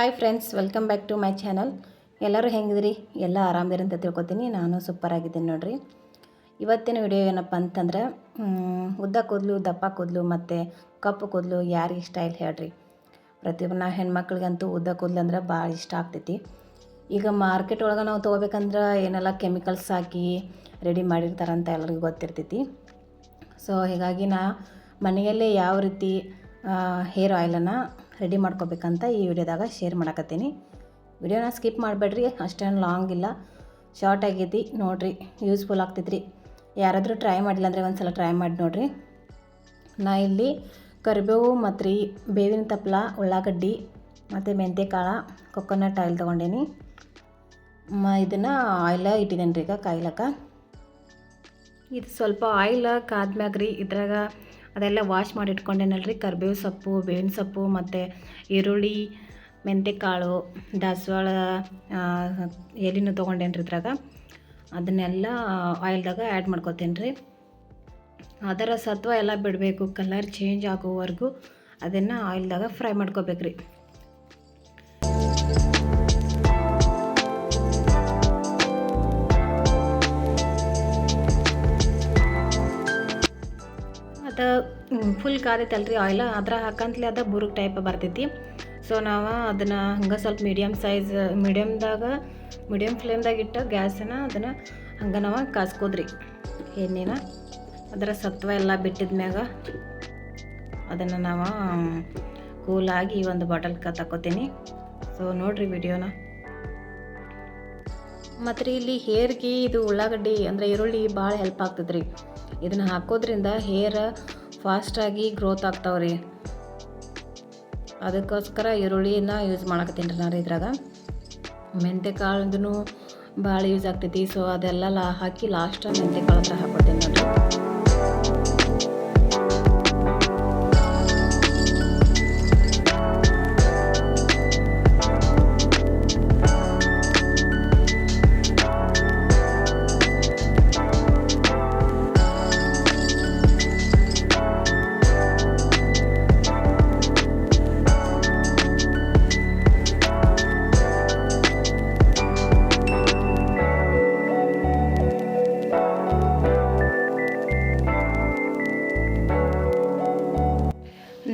Hi friends, welcome back to my channel. ಎಲ್ಲರೂ ಹೆಂಗಿದ್ರಿ? ಎಲ್ಲ ಆರಾಮದಿರಿ ಅಂತ ತಿಳ್ಕೊತೀನಿ. ನಾನು ಸೂಪರ್ ಆಗಿದ್ದೀನಿ ನೋಡ್ರಿ. ಇವತ್ತಿನ ವಿಡಿಯೋ ಏನಪ್ಪ ಅಂತಂದ್ರೆ ಉದ್ದ ಕೂದಲು, ದಪ್ಪ ಕೂದಲು ಮತ್ತು ಕಪ್ಪು ಕೂದಲು ಯಾರಿಗೆ ಇಷ್ಟ ಇಲ್ಲ ಹೇಳ್ರಿ. ಪ್ರತಿಯೊಬ್ಬ ಹೆಣ್ಮಕ್ಳಿಗಂತೂ ಉದ್ದ ಕೂದಲು ಅಂದ್ರೆ ಭಾಳ ಇಷ್ಟ ಆಗ್ತೈತಿ. ಈಗ ಮಾರ್ಕೆಟ್ ಒಳಗೆ ನಾವು ತೊಗೋಬೇಕಂದ್ರೆ ಏನೆಲ್ಲ ಕೆಮಿಕಲ್ಸ್ ಹಾಕಿ ರೆಡಿ ಮಾಡಿರ್ತಾರಂತ ಎಲ್ಲರಿಗೂ ಗೊತ್ತಿರ್ತೈತಿ. ಸೊ ಹೀಗಾಗಿ ನಾ ಮನೆಯಲ್ಲೇ ಯಾವ ರೀತಿ ಹೇರ್ ಆಯಿಲನ್ನು ರೆಡಿ ಮಾಡ್ಕೋಬೇಕಂತ ಈ ವಿಡಿಯೋದಾಗ ಶೇರ್ ಮಾಡಕತ್ತೀನಿ. ವಿಡಿಯೋನ ಸ್ಕಿಪ್ ಮಾಡಬೇಡ್ರಿ, ಅಷ್ಟೇನು ಲಾಂಗ್ ಇಲ್ಲ, ಶಾರ್ಟ್ ಆಗೈತಿ ನೋಡಿರಿ. ಯೂಸ್ಫುಲ್ ಆಗ್ತೈತ್ರಿ. ಯಾರಾದರೂ ಟ್ರೈ ಮಾಡಿಲ್ಲ ಅಂದರೆ ಒಂದು ಸಲ ಟ್ರೈ ಮಾಡಿ ನೋಡಿರಿ. ನಾ ಇಲ್ಲಿ ಕರಿಬೇವು ಮತ್ತು ಬೇವಿನ ತಪ್ಪಲ, ಉಳ್ಳಾಗಡ್ಡಿ ಮತ್ತು ಮೆಂತ್ಯಕಾಳು, ಕೊಕೊನಟ್ ಆಯಿಲ್ ತೊಗೊಂಡೇನಿ. ಇದನ್ನು ಆಯಿಲ ಇಟ್ಟಿದ್ದೇನೆ ರೀ ಈಗ ಕಾಯ್ಲಕ್ಕ. ಇದು ಸ್ವಲ್ಪ ಆಯಿಲ್ ಕಾದ್ಮ್ಯಾಗ ರೀ ಇದ್ರಾಗ ಅದೆಲ್ಲ ವಾಶ್ ಮಾಡಿ ಇಟ್ಕೊಂಡೇನಲ್ರಿ. ಕರಿಬೇವು ಸೊಪ್ಪು, ಬೇವಿನ ಸೊಪ್ಪು ಮತ್ತು ಈರುಳ್ಳಿ, ಮೆಂತ್ಯಕಾಳು, ದಾಸವಾಳ ಎಲೆನೂ ತೊಗೊಂಡೇನ್ರಿ ಇದ್ರಾಗ. ಅದನ್ನೆಲ್ಲ ಆಯಿಲ್ದಾಗ ಆ್ಯಡ್ ಮಾಡ್ಕೊತೇನೆ ರೀ. ಅದರ ಸತ್ವ ಎಲ್ಲ ಬಿಡಬೇಕು, ಕಲರ್ ಚೇಂಜ್ ಆಗೋವರೆಗೂ ಅದನ್ನು ಆಯಿಲ್ದಾಗ ಫ್ರೈ ಮಾಡ್ಕೋಬೇಕ್ರಿ. ಅದು ಫುಲ್ ಕಾದೈತಲ್ರಿ ಆಯಿಲ್, ಅದ್ರ ಹಾಕಂತಲೇ ಅದು ಬುರುಗ್ ಟೈಪ್ ಬರ್ತೈತಿ. ಸೊ ನಾವು ಅದನ್ನು ಹಂಗೆ ಸ್ವಲ್ಪ ಮೀಡಿಯಮ್ ಫ್ಲೇಮ್ದಾಗ ಇಟ್ಟು ಗ್ಯಾಸನ್ನು ಅದನ್ನು ಹಂಗೆ ನಾವು ಕಾಸ್ಕೋದ್ರಿ. ಎಣ್ಣೆನ ಅದರ ಸತ್ವ ಎಲ್ಲ ಬಿಟ್ಟಿದ್ಮ್ಯಾಗ ಅದನ್ನು ನಾವು ಕೂಲಾಗಿ ಒಂದು ಬಾಟಲ್ಗೆ ತಗೋತೀನಿ. ಸೊ ನೋಡಿರಿ ವಿಡಿಯೋನ. ಮತ್ತು ಇಲ್ಲಿ ಹೇರ್ಗೆ ಇದು ಉಳ್ಳಾಗಡ್ಡಿ ಅಂದರೆ ಈರುಳ್ಳಿ ಭಾಳ ಹೆಲ್ಪ್ ಆಗ್ತದ್ರಿ. ಇದನ್ನು ಹಾಕೋದ್ರಿಂದ ಹೇರ್ ಫಾಸ್ಟಾಗಿ ಗ್ರೋತ್ ಆಗ್ತಾವ್ರಿ. ಅದಕ್ಕೋಸ್ಕರ ಈರುಳ್ಳಿನ ಯೂಸ್ ಮಾಡಕತ್ತೀನಿ ರೀ ನಾನು ಇದ್ರಾಗ. ಮೆಂತ್ಯಕಾಳದೂ ಭಾಳ ಯೂಸ್ ಆಗ್ತೈತಿ. ಸೊ ಅದೆಲ್ಲ ಹಾಕಿ ಲಾಸ್ಟ್ ಮೆಂತ್ಯಕಾಳು ಹತ್ರ ಹಾಕೋತೀನಿ ನೋಡಿರಿ.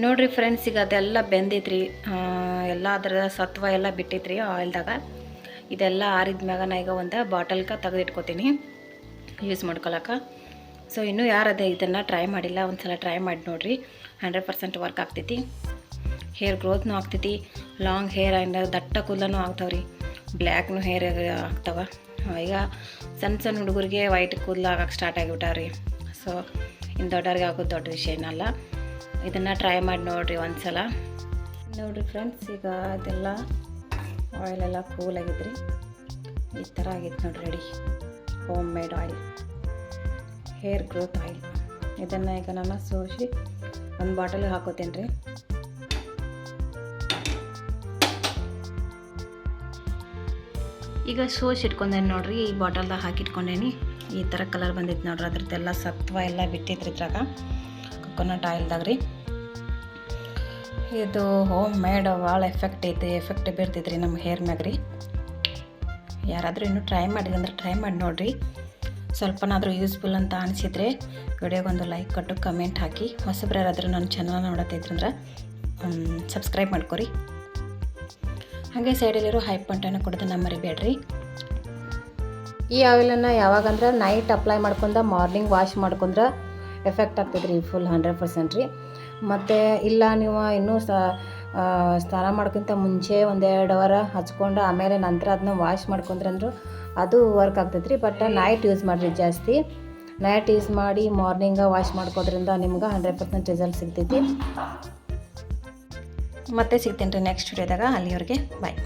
ನೋಡಿರಿ ಫ್ರೆಂಡ್ಸ್, ಈಗ ಅದೆಲ್ಲ ಬೆಂದೈತ್ರಿ. ಎಲ್ಲ ಅದರ ಸತ್ವ ಎಲ್ಲ ಬಿಟ್ಟೈತ್ರಿ ಆಯಿಲ್ದಾಗ. ಇದೆಲ್ಲ ಆರಿದ್ಮ್ಯಾಗ ನಾ ಈಗ ಒಂದು ಬಾಟಲ್ಗೆ ತೆಗೆದಿಟ್ಕೋತೀನಿ ಯೂಸ್ ಮಾಡ್ಕೊಳಕ್ಕೆ. ಸೊ ಇನ್ನೂ ಯಾರದೇ ಇದನ್ನು ಟ್ರೈ ಮಾಡಿಲ್ಲ, ಒಂದು ಸಲ ಟ್ರೈ ಮಾಡಿ ನೋಡಿರಿ. 100% ವರ್ಕ್ ಆಗ್ತೈತಿ. ಹೇರ್ ಗ್ರೋತ್ನೂ ಆಗ್ತೈತಿ, ಲಾಂಗ್ ಹೇರ್ ಆ್ಯಂಡ್ ದಟ್ಟ ಕೂದಲೂ ಆಗ್ತಾವ್ರಿ, ಬ್ಲ್ಯಾಕ್ನು ಹೇರ್ ಆಗ್ತಾವ. ಈಗ ಸಣ್ಣ ಹುಡುಗರಿಗೆ ವೈಟ್ ಕೂದಲು ಆಗಕ್ಕೆ ಸ್ಟಾರ್ಟ್ ಆಗಿಬಿಟ್ಟಾವ್ರಿ. ಸೊ ಇನ್ನು ದೊಡ್ಡವ್ರಿಗೆ ಆಗೋದು ದೊಡ್ಡ ವಿಷಯ ಏನಲ್ಲ. ಇದನ್ನು ಟ್ರೈ ಮಾಡಿ ನೋಡಿರಿ ಒಂದು ಸಲ. ನೋಡಿರಿ ಫ್ರೆಂಡ್ಸ್, ಈಗ ಅದೆಲ್ಲ ಆಯಿಲೆಲ್ಲ ಕೂಲ್ ಆಗಿದ್ರಿ. ಈ ಥರ ಆಗಿತ್ತು ನೋಡಿರಿ, ready home made oil, hair growth oil. ಇದನ್ನು ಈಗ ನಾನು ಸೋಸಿ ಒಂದು ಬಾಟಲಿಗೆ ಹಾಕೋತೀನಿ ರೀ. ಈಗ ಸೋಸಿ ಇಟ್ಕೊಂಡೇನಿ ನೋಡಿರಿ, ಈ ಬಾಟಲ್ದಾಗ ಹಾಕಿಟ್ಕೊಂಡೇನಿ. ಈ ಥರ ಕಲರ್ ಬಂದಿತ್ತು ನೋಡ್ರಿ. ಅದ್ರದ್ದೆಲ್ಲ ಸತ್ವ ಎಲ್ಲ ಬಿಟ್ಟಿದ್ರಿ ಇದ್ರಾಗ ಕೊಕೊನಟ್ ಆಯಿಲ್ದಾಗ ರೀ. ಇದು ಹೋಮ್ ಮೇಡ್ ಭಾಳ ಎಫೆಕ್ಟ್ ಬೀರ್ತೈತ್ರಿ ನಮ್ಮ ಹೇರ್ ಮ್ಯಾಗ ರೀ. ಯಾರಾದರೂ ಇನ್ನೂ ಟ್ರೈ ಮಾಡಿಲ್ಲ ಅಂದ್ರೆ ಟ್ರೈ ಮಾಡಿ ನೋಡಿರಿ. ಸ್ವಲ್ಪನಾದರೂ ಯೂಸ್ಫುಲ್ ಅಂತ ಅನಿಸಿದರೆ ವಿಡಿಯೋಗೊಂದು ಲೈಕ್ ಕೊಟ್ಟು ಕಮೆಂಟ್ ಹಾಕಿ. ಹೊಸಬ್ರು ಯಾರಾದರೂ ನನ್ನ ಚಾನಲ್ ನೋಡತ್ತಿದ್ರಂದ್ರೆ ಸಬ್ಸ್ಕ್ರೈಬ್ ಮಾಡ್ಕೊರಿ. ಹಾಗೆ ಸೈಡಲ್ಲಿರೋ ಹೈಪ್ ಬಟನ್ನ ಕೊಡೋದನ್ನು ಮರಿಬೇಡ್ರಿ. ಈ ಆಯಿಲನ್ನು ಯಾವಾಗಂದ್ರೆ ನೈಟ್ ಅಪ್ಲೈ ಮಾಡ್ಕೊಂಡ ಮಾರ್ನಿಂಗ್ ವಾಶ್ ಮಾಡ್ಕೊಂಡ್ರೆ ಎಫೆಕ್ಟ್ ಆಗ್ತದ್ರಿ ಫುಲ್ 100% ರೀ. ಮತ್ತು ಇಲ್ಲ ನೀವು ಇನ್ನೂ ಸ್ನಾನ ಮಾಡ್ಕೊಂತ ಮುಂಚೆ 1-2 ಅವರ್ ಹಚ್ಕೊಂಡು ಆಮೇಲೆ ನಂತರ ಅದನ್ನ ವಾಶ್ ಮಾಡ್ಕೊಂಡ್ರಂದ್ರೂ ಅದು ವರ್ಕ್ ಆಗ್ತೈತ್ರಿ. ಬಟ್ ನೈಟ್ ಯೂಸ್ ಮಾಡಿರಿ ಜಾಸ್ತಿ. ನೈಟ್ ಯೂಸ್ ಮಾಡಿ ಮಾರ್ನಿಂಗ ವಾಶ್ ಮಾಡ್ಕೋದ್ರಿಂದ ನಿಮ್ಗೆ 100% ರಿಸಲ್ಟ್ ಸಿಗ್ತೈತಿ. ಮತ್ತೆ ಸಿಗ್ತೀನಿ ರೀ ನೆಕ್ಸ್ಟ್ ವಿಡಿಯೋದಾಗ. ಅಲ್ಲಿವರೆಗೆ ಬಾಯ್.